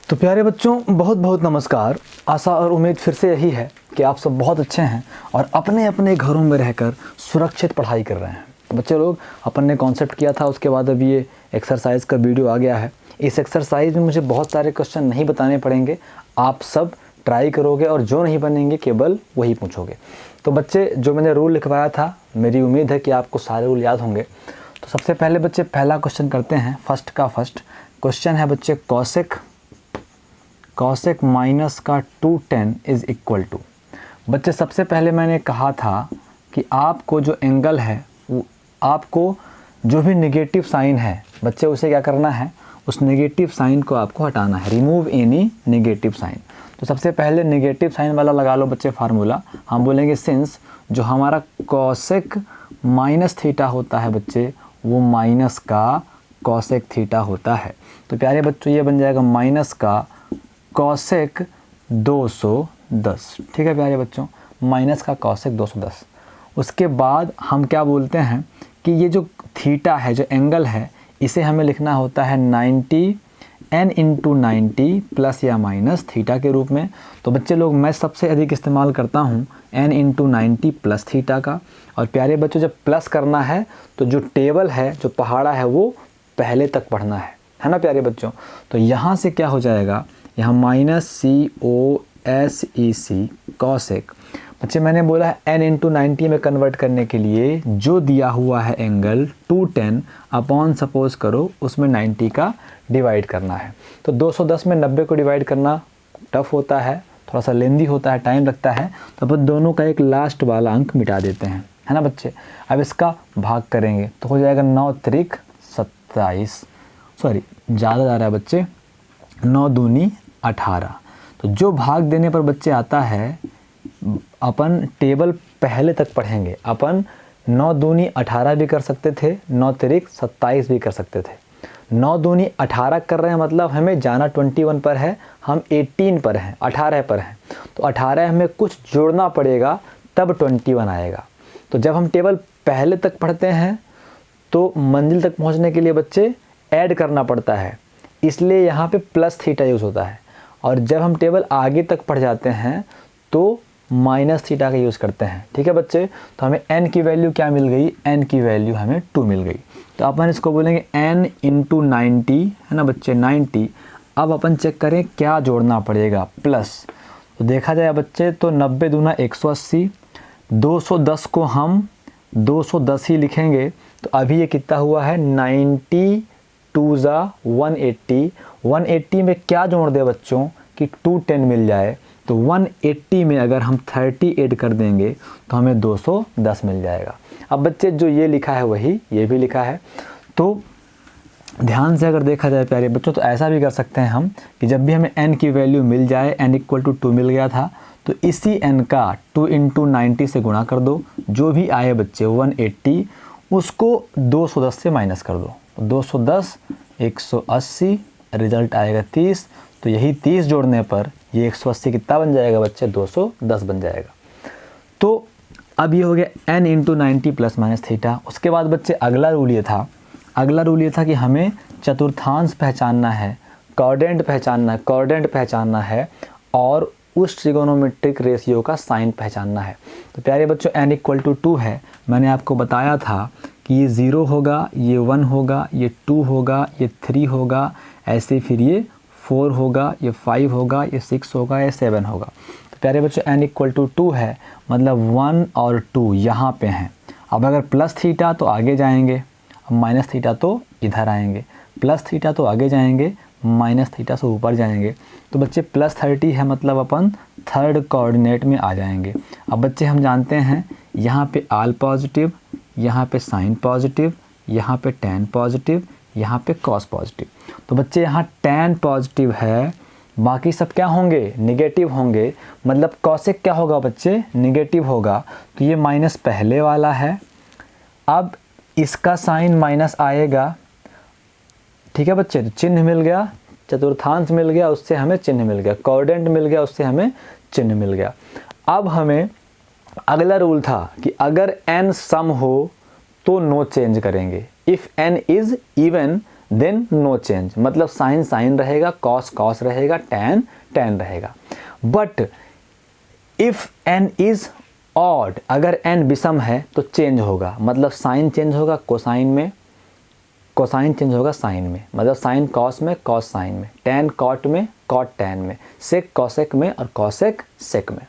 तो प्यारे बच्चों, बहुत बहुत नमस्कार। आशा और उम्मीद फिर से यही है कि आप सब बहुत अच्छे हैं और अपने अपने घरों में रहकर सुरक्षित पढ़ाई कर रहे हैं। बच्चे लोग, अपन ने कॉन्सेप्ट किया था, उसके बाद अभी ये एक्सरसाइज का वीडियो आ गया है। इस एक्सरसाइज में मुझे बहुत सारे क्वेश्चन नहीं बताने पड़ेंगे, आप सब ट्राई करोगे और जो नहीं बनेंगे केवल वही पूछोगे। तो बच्चे, जो मैंने रूल लिखवाया था, मेरी उम्मीद है कि आपको सारे रूल याद होंगे। तो सबसे पहले बच्चे पहला क्वेश्चन करते हैं। फर्स्ट क्वेश्चन है बच्चे, कॉसेक माइनस का 2tan इज़ इक्वल टू। बच्चे सबसे पहले मैंने कहा था कि आपको जो एंगल है, वो आपको जो भी नेगेटिव साइन है बच्चे, उसे क्या करना है, उस नेगेटिव साइन को आपको हटाना है। Remove any negative sign. तो सबसे पहले नेगेटिव साइन वाला लगा लो बच्चे फार्मूला। हम बोलेंगे सिंस जो हमारा कॉसेक माइनस थीटा होता है बच्चे, वो माइनस का कॉसेक थीटा होता है। तो प्यारे बच्चों, ये बन जाएगा माइनस का कॉसेक 210। ठीक है प्यारे बच्चों, माइनस का कॉसेक 210। उसके बाद हम क्या बोलते हैं कि ये जो थीटा है, जो एंगल है, इसे हमें लिखना होता है 90 n इंटू 90 प्लस या माइनस थीटा के रूप में। तो बच्चे लोग, मैं सबसे अधिक इस्तेमाल करता हूँ n इंटू 90 प्लस थीटा का। और प्यारे बच्चों, जब प्लस करना है तो जो टेबल है, जो पहाड़ा है, वो पहले तक पढ़ना है ना प्यारे बच्चों। तो यहाँ से क्या हो जाएगा, यहाँ -COSEC कॉसेक। बच्चे मैंने बोला है n इंटू 90 में कन्वर्ट करने के लिए जो दिया हुआ है एंगल 2tan अपॉन सपोज करो उसमें 90 का डिवाइड करना है। तो 210 में 90 को डिवाइड करना टफ होता है, थोड़ा सा लेंदी होता है, टाइम लगता है। तो अपन दोनों का एक लास्ट वाला अंक मिटा देते हैं, है ना बच्चे। अब इसका भाग करेंगे तो हो जाएगा 9 त्रिक 27, सॉरी ज़्यादा जा रहा है बच्चे, 9 दूनी 18। तो जो भाग देने पर बच्चे आता है, अपन टेबल पहले तक पढ़ेंगे। अपन 9 दूनी 18 भी कर सकते थे, 9 तिरिक 27 भी कर सकते थे। 9 दूनी 18 कर रहे हैं मतलब हमें जाना 21 पर है, हम 18 पर हैं, 18 पर हैं। तो 18 हमें कुछ जोड़ना पड़ेगा तब 21 आएगा। तो जब हम टेबल पहले तक पढ़ते हैं तो मंजिल तक पहुंचने के लिए बच्चे ऐड करना पड़ता है, इसलिए यहाँ पे प्लस थीटा यूज़ होता है। और जब हम टेबल आगे तक पढ़ जाते हैं तो माइनस थीटा का यूज़ करते हैं। ठीक है बच्चे। तो हमें n की वैल्यू क्या मिल गई, n की वैल्यू हमें 2 मिल गई। तो अपन इसको बोलेंगे n इंटू 90, है ना बच्चे, 90। अब अपन चेक करें क्या जोड़ना पड़ेगा, प्लस। तो देखा जाए बच्चे तो 90 दूना 180, 210 को हम 210 ही लिखेंगे। तो अभी ये कितना हुआ है, 90 2 ज़ा 180। 180 में क्या जोड़ दे बच्चों कि 210 मिल जाए। तो 180 में अगर हम 30 ऐड कर देंगे तो हमें 210 मिल जाएगा। अब बच्चे, जो ये लिखा है वही ये भी लिखा है। तो ध्यान से अगर देखा जाए प्यारे बच्चों, तो ऐसा भी कर सकते हैं हम कि जब भी हमें n की वैल्यू मिल जाए, n इक्वल टू 2 मिल गया था, तो इसी n का 2 इंटू 90 से गुणा कर दो। जो भी आए बच्चे 180, उसको 210 से माइनस कर दो। 210 180, रिजल्ट आएगा 30। तो यही 30 जोड़ने पर ये 180 कितना बन जाएगा बच्चे, 210 बन जाएगा। तो अब ये हो गया n into 90 plus minus theta. उसके बाद बच्चे अगला रूल ये था कि हमें चतुर्थांश पहचानना है, क्वाड्रेंट पहचानना है और उस ट्रिगोनोमेट्रिक रेशियो का साइन पहचानना है। तो प्यारे बच्चों, n इक्वल टू 2 है। मैंने आपको बताया था कि ये 0 होगा, ये 1 होगा, ये 2 होगा, ये 3 होगा, ऐसे फिर ये 4 होगा, ये 5 होगा, ये 6 होगा, ये 7 होगा। तो प्यारे बच्चों, n इक्वल टू 2 है मतलब 1 और 2 यहाँ पे हैं। अब अगर प्लस थीटा तो आगे जाएंगे, अब माइनस थीटा तो इधर आएंगे, प्लस थीटा तो आगे जाएंगे, माइनस थीटा से ऊपर जाएंगे। तो बच्चे प्लस 30 है मतलब अपन थर्ड कोऑर्डिनेट में आ जाएंगे। अब बच्चे हम जानते हैं यहाँ पे आल पॉजिटिव, यहाँ पे साइन पॉजिटिव, यहाँ पे टैन पॉजिटिव, यहाँ पे कॉस पॉजिटिव। तो बच्चे यहाँ टैन पॉजिटिव है, बाकी सब क्या होंगे, निगेटिव होंगे। मतलब कॉसेक क्या होगा बच्चे, निगेटिव होगा। तो ये माइनस पहले वाला है, अब इसका साइन माइनस आएगा। ठीक है बच्चे, तो चिन्ह मिल गया, चतुर्थांश मिल गया, उससे हमें चिन्ह मिल गया, कोऑर्डिनेट मिल गया, उससे हमें चिन्ह मिल गया। अब हमें अगला रूल था कि अगर n सम हो तो नो चेंज करेंगे। If n is even then no change, मतलब साइन साइन रहेगा, कॉस कॉस रहेगा, टैन टैन रहेगा। But if n is odd, अगर n विषम है तो चेंज होगा, मतलब साइन चेंज होगा कोसाइन में, कोसाइन चेंज होगा साइन में, मतलब साइन कॉस में, कॉस साइन में, टैन कॉट में, कॉट टैन में, सेक कॉसेक में और कॉसेक सेक में,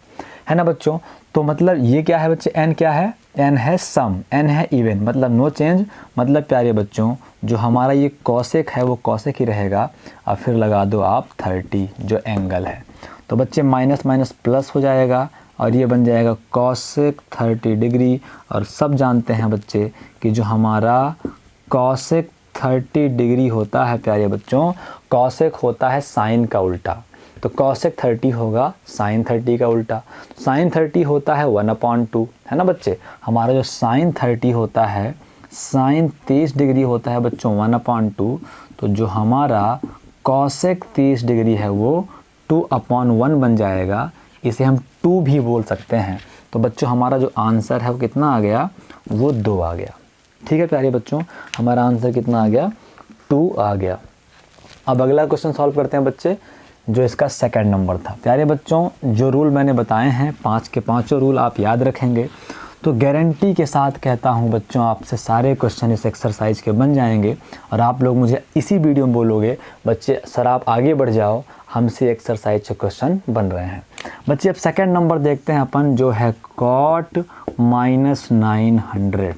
है ना बच्चों। तो मतलब ये क्या है बच्चे, n क्या है, n है सम, n है इवन, मतलब नो चेंज। मतलब प्यारे बच्चों जो हमारा ये कॉसेक है वो कॉसेक ही रहेगा, और फिर लगा दो आप 30 जो एंगल है। तो बच्चे माइनस माइनस प्लस हो जाएगा और ये बन जाएगा कॉसेक 30 डिग्री। और सब जानते हैं बच्चे कि जो हमारा कॉसेक 30 डिग्री होता है प्यारे बच्चों, कॉसेक होता है साइन का उल्टा, तो कॉसेक 30 होगा साइन 30 का उल्टा। साइन 30 होता है 1/2, है ना बच्चे। हमारा जो साइन 30 होता है, साइन 30 डिग्री होता है बच्चों 1/2, तो जो हमारा कॉसेक 30 डिग्री है वो 2/1 बन जाएगा। इसे हम 2 भी बोल सकते हैं। तो बच्चों हमारा जो आंसर है वो कितना आ गया, वो 2 आ गया। ठीक है प्यारे बच्चों, हमारा आंसर कितना आ गया, 2 आ गया। अब अगला क्वेश्चन सॉल्व करते हैं बच्चे, जो इसका सेकंड नंबर था। प्यारे बच्चों जो रूल मैंने बताए हैं 5 के 5 रूल आप याद रखेंगे तो गारंटी के साथ कहता हूं बच्चों आपसे सारे क्वेश्चन इस एक्सरसाइज के बन जाएंगे। और आप लोग मुझे इसी वीडियो में बोलोगे बच्चे सर आप आगे बढ़ जाओ, हमसे एक्सरसाइज के क्वेश्चन बन रहे हैं। बच्चे अब सेकंड नंबर देखते हैं अपन, जो है कॉट -900।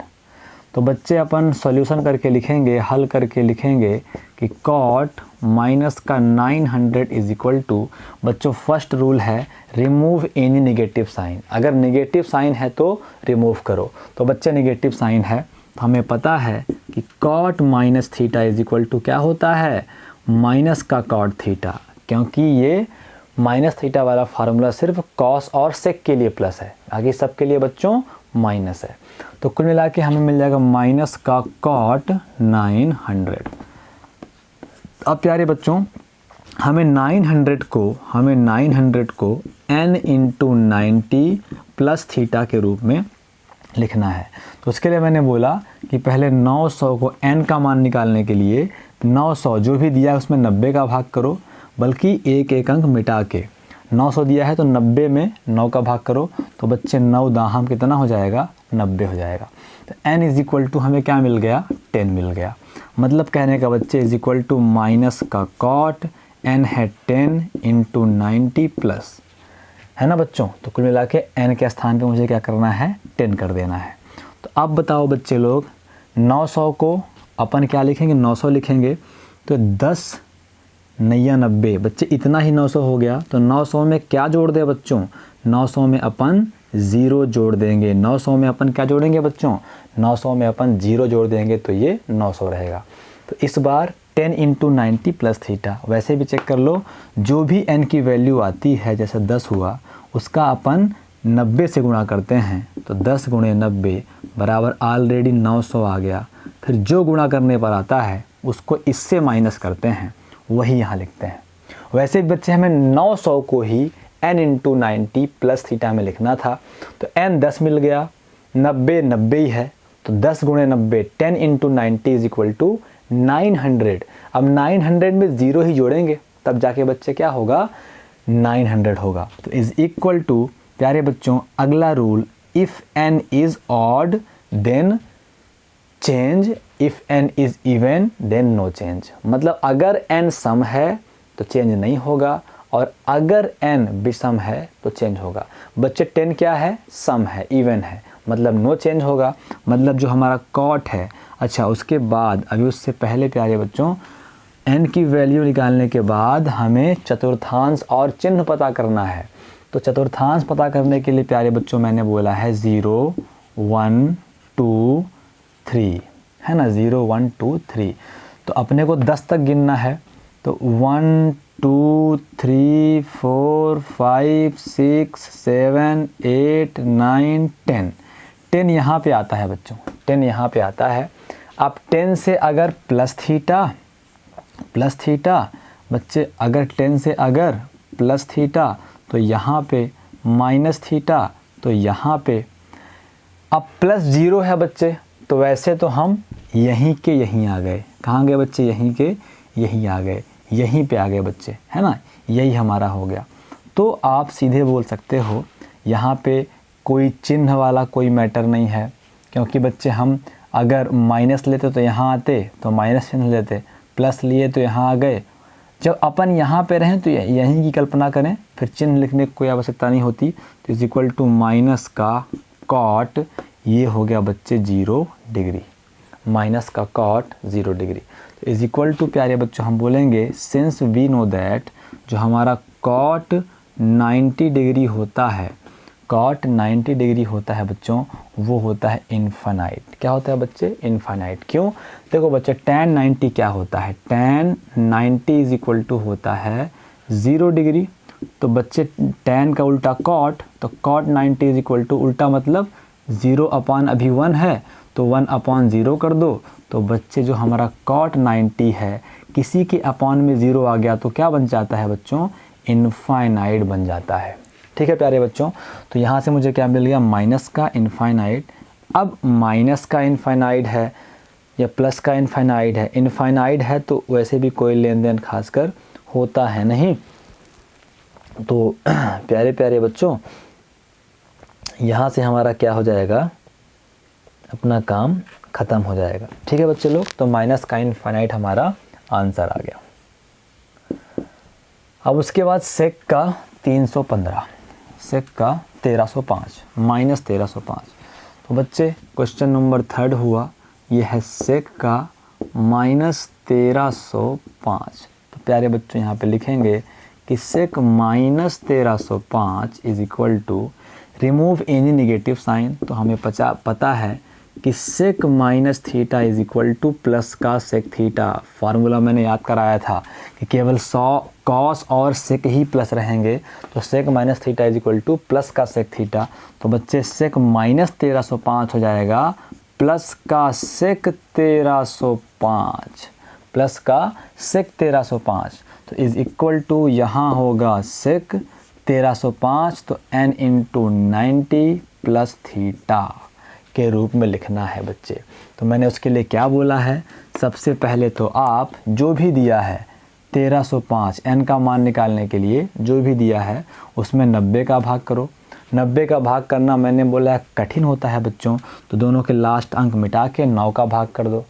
तो बच्चे अपन सॉल्यूशन करके लिखेंगे, हल करके लिखेंगे कि कॉट माइनस का 900 इज इक्वल टू, बच्चों फर्स्ट रूल है रिमूव एनी नेगेटिव साइन। अगर नेगेटिव साइन है तो रिमूव करो। तो बच्चे नेगेटिव साइन है तो हमें पता है कि cot minus theta is equal to क्या होता है, माइनस का कॉट थीटा, क्योंकि ये माइनस थीटा वाला फार्मूला सिर्फ कॉस और सेक के लिए प्लस है, बाकी सब के लिए बच्चों माइनस है। तो कुल मिला के हमें मिल जाएगा माइनस का कॉट 900। अब प्यारे बच्चों हमें 900 को n इंटू 90 प्लस थीटा के रूप में लिखना है। तो उसके लिए मैंने बोला कि पहले 900 को n का मान निकालने के लिए 900 जो भी दिया है उसमें 90 का भाग करो, बल्कि एक एक अंक मिटा के 900 दिया है तो 90 में 9 का भाग करो। तो बच्चे 9 दाहम कितना हो जाएगा, 90 हो जाएगा। तो n इज इक्वल टू हमें क्या मिल गया, 10 मिल गया। मतलब कहने का बच्चे इज इक्वल टू माइनस का कॉट, n है 10 इंटू 90 प्लस, है ना बच्चों। तो कुल मिला के n के स्थान पे मुझे क्या करना है, 10 कर देना है। तो अब बताओ बच्चे लोग 900 को अपन क्या लिखेंगे, 900 लिखेंगे तो 10 9 90, बच्चे इतना ही 900 हो गया। तो 900 में क्या जोड़ दे बच्चों, 900 में अपन 0 जोड़ देंगे। 900 में अपन क्या जोड़ेंगे बच्चों, 900 में अपन 0 जोड़ देंगे तो ये 900 रहेगा। तो इस बार 10 इंटू 90 प्लस थीटा, वैसे भी चेक कर लो जो भी n की वैल्यू आती है, जैसे 10 हुआ उसका अपन 90 से गुणा करते हैं। तो 10 गुणे 90 बराबर ऑलरेडी 900 आ गया। फिर जो गुणा करने पर आता है उसको इससे माइनस करते हैं, वही यहाँ लिखते हैं। वैसे भी बच्चे हमें 900 को ही n इंटू 90 प्लस थीटा में लिखना था। तो n 10 मिल गया, 90 90 ही है, तो 10 गुणे 90 10 इंटू 90 इज इक्वल टू 900। अब 900 में 0 ही जोड़ेंगे तब जाके बच्चे क्या होगा, 900 होगा। तो इज इक्वल टू प्यारे बच्चों अगला rule, if n is odd then change, if n is even then no change. मतलब अगर n सम है तो चेंज नहीं होगा, और अगर n विषम है तो चेंज होगा। बच्चे 10 क्या है, सम है, इवन है, मतलब नो चेंज होगा। मतलब जो हमारा कॉट है, अच्छा उसके बाद अभी उससे पहले प्यारे बच्चों n की वैल्यू निकालने के बाद हमें चतुर्थांश और चिन्ह पता करना है। तो चतुर्थांश पता करने के लिए प्यारे बच्चों मैंने बोला है 0 1 2 3, है ना, 0 1 2 3। तो अपने को 10 तक गिनना है। तो 1 2 3 4 5 6 7 8 9 10, 10 यहाँ पे आता है बच्चों, 10 यहाँ पे आता है। अब 10 से अगर प्लस थीटा बच्चे, अगर 10 से अगर प्लस थीटा तो यहाँ पे माइनस थीटा, तो यहाँ पे अब प्लस 0 है बच्चे, तो वैसे तो हम यहीं के यहीं आ गए, कहाँ गए बच्चे, यहीं के यहीं आ गए, यहीं पे आ गए बच्चे, है ना, यही हमारा हो गया। तो आप सीधे बोल सकते हो यहाँ पे कोई चिन्ह वाला कोई मैटर नहीं है, क्योंकि बच्चे हम अगर माइनस लेते तो यहाँ आते तो माइनस चिन्ह लेते, प्लस लिए तो यहाँ आ गए। जब अपन यहाँ पे रहें तो यहीं की कल्पना करें, फिर चिन्ह लिखने की कोई आवश्यकता नहीं होती। तो इज इक्वल टू माइनस का कॉट, ये हो गया बच्चे 0 डिग्री, माइनस का कॉट 0 डिग्री। तो इज इक्वल टू प्यारे बच्चों हम बोलेंगे सिंस वी नो दैट जो हमारा कॉट 90 डिग्री होता है, कॉट 90 डिग्री होता है बच्चों, वो होता है इनफाइनाइट। क्या होता है बच्चे, इनफाइनाइट। क्यों, देखो बच्चे tan 90 क्या होता है, tan 90 इज इक्वल टू होता है 0 डिग्री। तो बच्चे tan का उल्टा cot, तो cot 90 इज इक्वल टू उल्टा मतलब 0 अपान अभी 1 है तो 1 अपान 0 कर दो। तो बच्चे जो हमारा cot 90 है किसी के अपान में 0 आ गया तो क्या बन जाता है बच्चों, इनफाइनाइट बन जाता है। ठीक है प्यारे बच्चों, तो यहाँ से मुझे क्या मिल गया, माइनस का इनफाइनाइट। अब माइनस का इनफाइनाइट है या प्लस का इनफाइनाइट है, इनफाइनाइट है तो वैसे भी कोई लेन देन खासकर होता है नहीं। तो प्यारे प्यारे बच्चों यहाँ से हमारा क्या हो जाएगा, अपना काम ख़त्म हो जाएगा। ठीक है बच्चे लोग, तो माइनस का इनफाइनाइट हमारा आंसर आ गया। अब उसके बाद सेक का 315, सेक का 1305, माइनस 1305। तो बच्चे क्वेश्चन नंबर 3 हुआ, ये है सेक का माइनस 1305। तो प्यारे बच्चों यहाँ पे लिखेंगे कि sec minus 1305 is equal to, remove any negative sign. तो हमें पता है कि sec minus theta is equal to plus का सेक थीटा। फार्मूला मैंने याद कराया था कि केवल 100 कॉस और सेक ही प्लस रहेंगे, तो sec minus theta is equal to plus का सेक थीटा। तो बच्चे सेक माइनस 1305 हो जाएगा प्लस का सेक 1305, प्लस का सेक 1305। तो इज इक्वल टू यहाँ होगा सेक 1305, तो n इंटू 90 प्लस थीटा के रूप में लिखना है बच्चे। तो मैंने उसके लिए क्या बोला है, सबसे पहले तो आप जो भी दिया है 1305 n का मान निकालने के लिए जो भी दिया है उसमें 90 का भाग करो। 90 का भाग करना मैंने बोला है कठिन होता है बच्चों, तो दोनों के लास्ट अंक मिटा के 9 का भाग कर दो।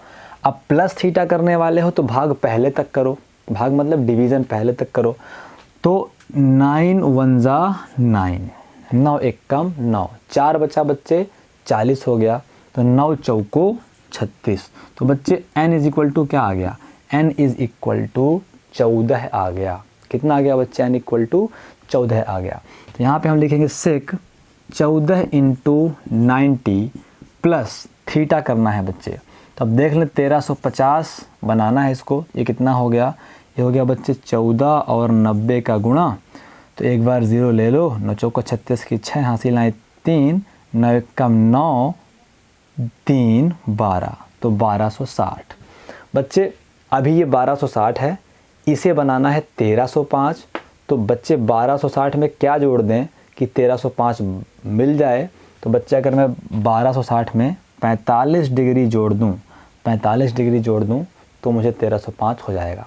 अब प्लस थीटा करने वाले हो तो भाग पहले तक करो, भाग मतलब डिवीज़न पहले तक करो। तो 9 1 जा 9, 9 1 कम 9, 4 बचा बच्चे 40 हो गया, तो 9 चौको 36। तो बच्चे n इज इक्वल टू क्या आ गया, n इज इक्वल टू 14 आ गया। कितना आ गया बच्चे, n इक्वल टू 14 आ गया। तो यहाँ पे हम लिखेंगे सेक 14 इंटू 90 प्लस थीटा करना है बच्चे। तो अब देख लें 1350 बनाना है इसको, ये कितना हो गया, ये हो गया बच्चे 14 और 90 का गुणा। तो एक बार 0 ले लो, 9 चौको 36 की 6 हासिल आए 3, 9 कम 9 3 12, तो 1260। बच्चे अभी ये 1260 है, इसे बनाना है 1305। तो बच्चे 1260 में क्या जोड़ दें कि 1305 मिल जाए। तो बच्चे अगर मैं 1260 में 45 डिग्री जोड़ दूं, 45 डिग्री जोड़ दूं तो मुझे 1305 हो जाएगा।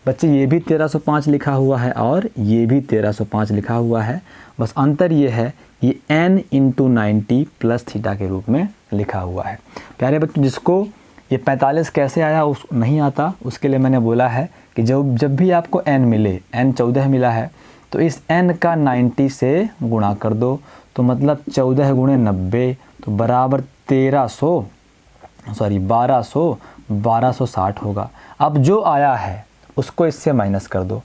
बच्चे ये भी 1305 लिखा हुआ है और ये भी 1305 लिखा हुआ है, बस अंतर ये है ये n इंटू 90 प्लस थीटा के रूप में लिखा हुआ है। प्यारे बच्चों जिसको ये 45 कैसे आया उस नहीं आता, उसके लिए मैंने बोला है कि जब भी आपको n मिले, n 14 मिला है तो इस n का 90 से गुणा कर दो। तो मतलब 14 गुणे 90 तो बराबर 1260 होगा। अब जो आया है उसको इससे माइनस कर दो।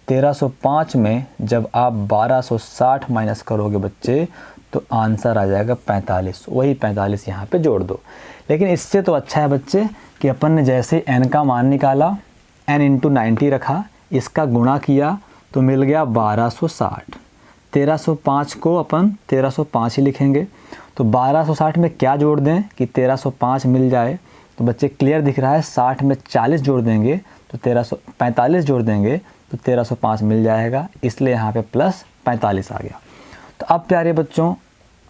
1305 में जब आप 1260 माइनस करोगे बच्चे तो आंसर आ जाएगा 45, वही 45 यहाँ पे जोड़ दो। लेकिन इससे तो अच्छा है बच्चे कि अपन ने जैसे n का मान निकाला, n इंटू 90 रखा, इसका गुणा किया तो मिल गया 1260। 1305 को अपन 1305 ही लिखेंगे। तो 1260 में क्या जोड़ दें कि 1305 मिल जाए। तो बच्चे क्लियर दिख रहा है, 60 में 40 जोड़ देंगे तो 45 जोड़ देंगे तो 1305 मिल जाएगा, इसलिए यहाँ पे प्लस 45 आ गया। तो अब प्यारे बच्चों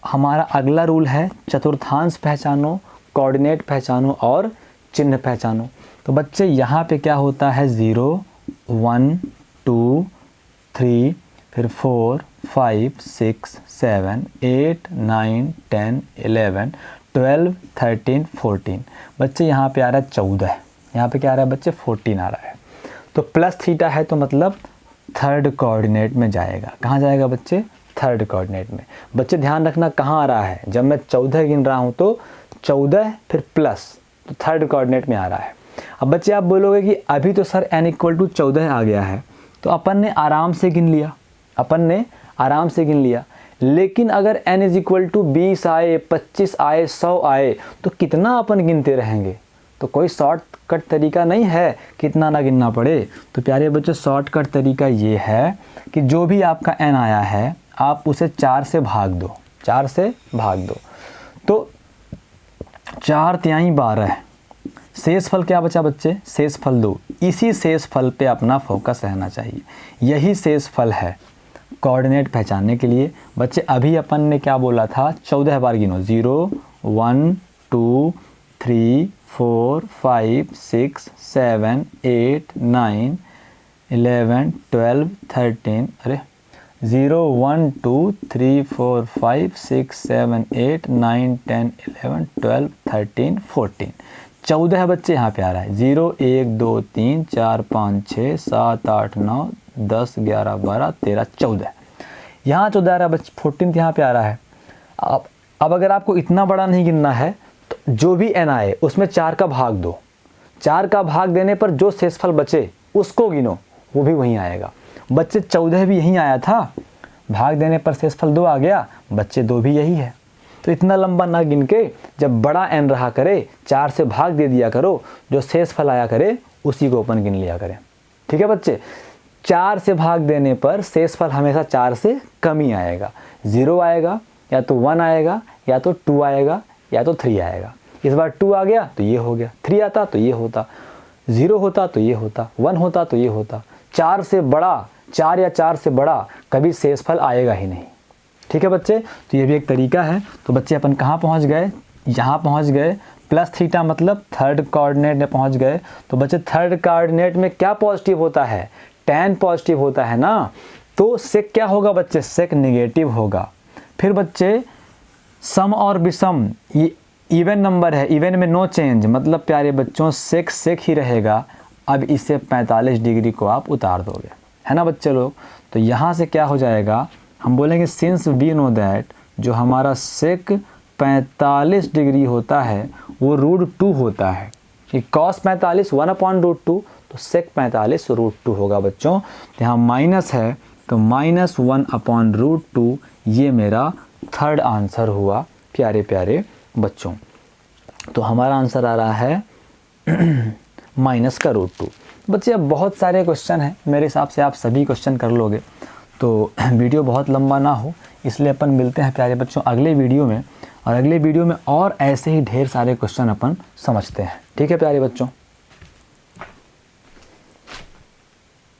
हमारा अगला रूल है चतुर्थांश पहचानो, कोऑर्डिनेट पहचानो और चिन्ह पहचानो। तो बच्चे यहाँ पे क्या होता है 0 1 2 3 फिर 4 5 6 7 8 9 10 11 12 13 14। बच्चे यहाँ पे आ रहा है 14, यहाँ पे क्या आ रहा है बच्चे 14 आ रहा है। तो प्लस थीटा है तो मतलब थर्ड कोऑर्डिनेट में जाएगा। कहाँ जाएगा बच्चे? थर्ड कोऑर्डिनेट में। बच्चे ध्यान रखना कहाँ आ रहा है, जब मैं 14 गिन रहा हूँ तो 14 फिर प्लस, तो थर्ड कोऑर्डिनेट में आ रहा है। अब बच्चे आप बोलोगे कि अभी तो सर n = 14 आ गया है, तो अपन ने आराम से गिन लिया, लेकिन अगर n = 20 आए, 25 आए, 100 आए तो कितना अपन गिनते रहेंगे? तो कोई शॉर्टकट तरीका नहीं है कितना ना गिनना पड़े। तो प्यारे बच्चों शॉर्टकट तरीका ये है कि जो भी आपका n आया है आप उसे 4 से भाग दो, 4 से भाग दो। तो 4 तिहाई 12, शेष फल क्या बचा बच्चे? शेष फल 2। इसी शेष फल पे अपना फोकस रहना चाहिए, यही शेष फल है कोऑर्डिनेट पहचानने के लिए। बच्चे अभी अपन ने क्या बोला था? 14 बार गिनो, 0 1 2 3 4 5 6 7 8 9 11 12 13, अरे 0 1 2 3 4 5 6 7 8 9 10 11 12 13 14। 14 बच्चे यहाँ पे आ रहा है। 0 1 2 3 4 5 6 7 8 9 10 11 12 13 14, यहाँ 14 आ रहा है बच्चे। 14 यहाँ पे आ रहा है। अब अगर आपको इतना बड़ा नहीं गिनना है तो जो भी n आए उसमें 4 का भाग दो। 4 का भाग देने पर जो शेषफल बचे उसको गिनो, वो भी वहीं आएगा। बच्चे 14 भी यहीं आया था, भाग देने पर शेषफल 2 आ गया, बच्चे 2 भी यही है। तो इतना लंबा ना गिन के जब बड़ा n रहा करे 4 से भाग दे दिया करो, जो शेषफल आया करे उसी को अपन गिन लिया करें। ठीक है बच्चे? 4 से भाग देने पर शेषफल हमेशा 4 से कम ही आएगा। 0 आएगा, या तो 1 आएगा, या तो 2 आएगा, या तो 3 आएगा। इस बार 2 आ गया तो ये हो गया, 3 आता तो ये होता, 0 होता तो ये होता, 1 होता तो ये होता। 4 से बड़ा, 4 या 4 से बड़ा कभी शेषफल आएगा ही नहीं। ठीक है बच्चे? तो ये भी एक तरीका है। तो बच्चे अपन कहाँ पहुँच गए? यहाँ पहुँच गए। प्लस थीटा मतलब थर्ड कोऑर्डिनेट में पहुँच गए। तो बच्चे थर्ड कोऑर्डिनेट में क्या पॉजिटिव होता है? tan पॉजिटिव होता है ना। तो सेक क्या होगा बच्चे? सेक नेगेटिव होगा। फिर बच्चे सम और विषम, ये इवन नंबर है, इवन में नो चेंज, मतलब प्यारे बच्चों सेक सेक ही रहेगा। अब इससे 45 डिग्री को आप उतार दोगे, है ना बच्चे लोग। तो यहाँ से क्या हो जाएगा? हम बोलेंगे सिंस वी नो दैट जो हमारा सेक 45 डिग्री होता है वो √2 होता है। कि cos 45 1/√2, तो सेक 45 √2 होगा बच्चों। तो यहाँ माइनस है तो -1/√2, ये मेरा थर्ड आंसर हुआ प्यारे प्यारे बच्चों। तो हमारा आंसर आ रहा है -√2। बच्चे अब बहुत सारे क्वेश्चन हैं, मेरे हिसाब से आप सभी क्वेश्चन कर लोगे तो वीडियो बहुत लंबा ना हो, इसलिए अपन मिलते हैं प्यारे बच्चों अगले वीडियो में। और अगले वीडियो में और ऐसे ही ढेर सारे क्वेश्चन अपन समझते हैं। ठीक है प्यारे बच्चों?